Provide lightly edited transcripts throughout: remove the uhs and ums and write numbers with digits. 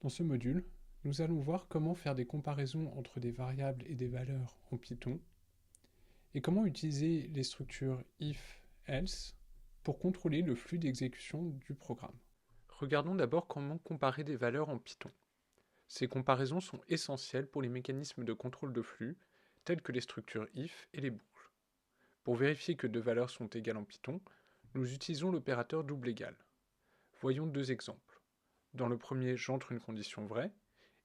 Dans ce module, nous allons voir comment faire des comparaisons entre des variables et des valeurs en Python et comment utiliser les structures if, else pour contrôler le flux d'exécution du programme. Regardons d'abord comment comparer des valeurs en Python. Ces comparaisons sont essentielles pour les mécanismes de contrôle de flux tels que les structures if et les boucles. Pour vérifier que deux valeurs sont égales en Python, nous utilisons l'opérateur double égal. Voyons deux exemples. Dans le premier, j'entre une condition vraie,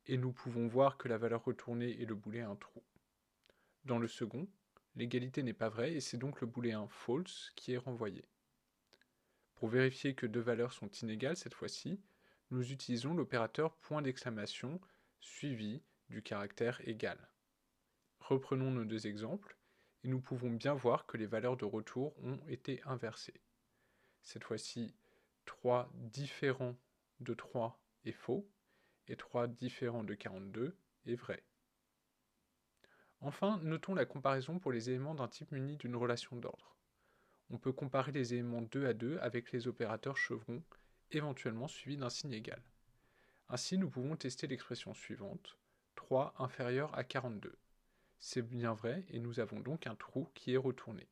et nous pouvons voir que la valeur retournée est le booléen true. Dans le second, l'égalité n'est pas vraie et c'est donc le booléen false qui est renvoyé. Pour vérifier que deux valeurs sont inégales cette fois-ci, nous utilisons l'opérateur point d'exclamation suivi du caractère égal. Reprenons nos deux exemples et nous pouvons bien voir que les valeurs de retour ont été inversées. Cette fois-ci, 3 différent de 3 est faux et 3 différent de 42 est vrai. Enfin, notons la comparaison pour les éléments d'un type muni d'une relation d'ordre. On peut comparer les éléments 2 à 2 avec les opérateurs chevrons, éventuellement suivis d'un signe égal. Ainsi, nous pouvons tester l'expression suivante, 3 inférieur à 42. C'est bien vrai et nous avons donc un trou qui est retourné.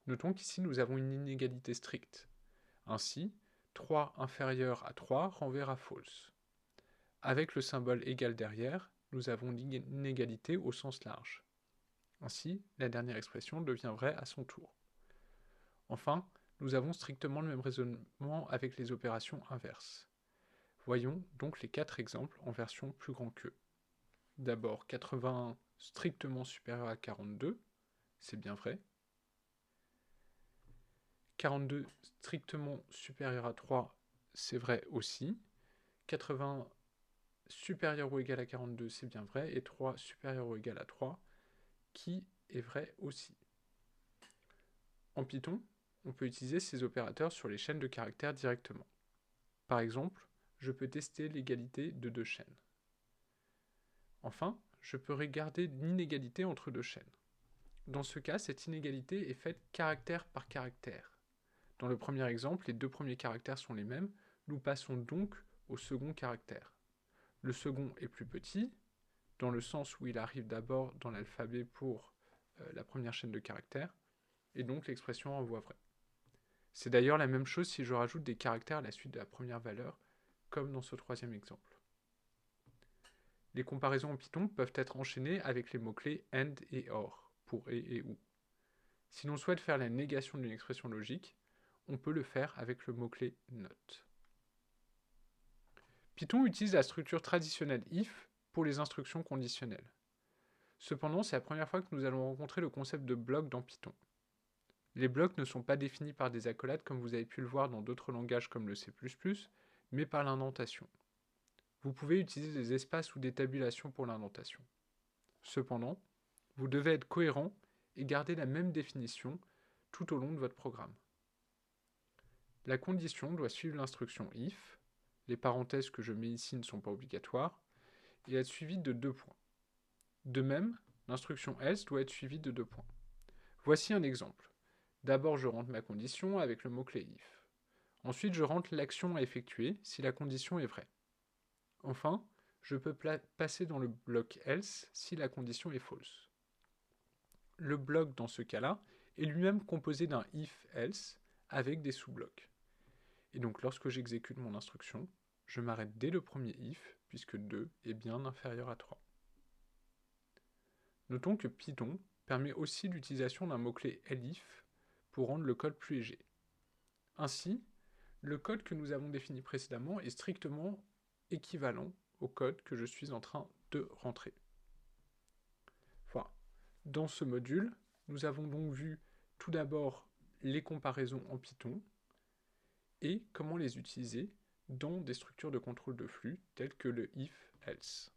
Notons qu'ici nous avons une inégalité stricte. Ainsi, 3 inférieur à 3 renverra false. Avec le symbole égal derrière, nous avons l'inégalité au sens large. Ainsi, la dernière expression devient vraie à son tour. Enfin, nous avons strictement le même raisonnement avec les opérations inverses. Voyons donc les quatre exemples en version plus grand que. D'abord, 81 strictement supérieur à 42, c'est bien vrai. 42 strictement supérieur à 3, c'est vrai aussi. 80 supérieur ou égal à 42, c'est bien vrai. Et 3 supérieur ou égal à 3, qui est vrai aussi. En Python, on peut utiliser ces opérateurs sur les chaînes de caractères directement. Par exemple, je peux tester l'égalité de deux chaînes. Enfin, je peux regarder l'inégalité entre deux chaînes. Dans ce cas, cette inégalité est faite caractère par caractère. Dans le premier exemple, les deux premiers caractères sont les mêmes, nous passons donc au second caractère. Le second est plus petit, dans le sens où il arrive d'abord dans l'alphabet pour la première chaîne de caractères, et donc l'expression renvoie vrai. C'est d'ailleurs la même chose si je rajoute des caractères à la suite de la première valeur, comme dans ce troisième exemple. Les comparaisons en Python peuvent être enchaînées avec les mots-clés AND et OR, pour et ou. Si l'on souhaite faire la négation d'une expression logique, on peut le faire avec le mot-clé NOT. Python utilise la structure traditionnelle if pour les instructions conditionnelles. Cependant, c'est la première fois que nous allons rencontrer le concept de bloc dans Python. Les blocs ne sont pas définis par des accolades comme vous avez pu le voir dans d'autres langages comme le C++, mais par l'indentation. Vous pouvez utiliser des espaces ou des tabulations pour l'indentation. Cependant, vous devez être cohérent et garder la même définition tout au long de votre programme. La condition doit suivre l'instruction if, les parenthèses que je mets ici ne sont pas obligatoires, et être suivie de deux points. De même, l'instruction else doit être suivie de deux points. Voici un exemple. D'abord, je rentre ma condition avec le mot-clé if. Ensuite, je rentre l'action à effectuer si la condition est vraie. Enfin, je peux passer dans le bloc else si la condition est false. Le bloc, dans ce cas-là, est lui-même composé d'un if-else avec des sous-blocs. Et donc, lorsque j'exécute mon instruction, je m'arrête dès le premier if, puisque 2 est bien inférieur à 3. Notons que Python permet aussi l'utilisation d'un mot-clé elif pour rendre le code plus léger. Ainsi, le code que nous avons défini précédemment est strictement équivalent au code que je suis en train de rentrer. Voilà. Dans ce module, nous avons donc vu tout d'abord les comparaisons en Python et comment les utiliser dans des structures de contrôle de flux telles que le if-else.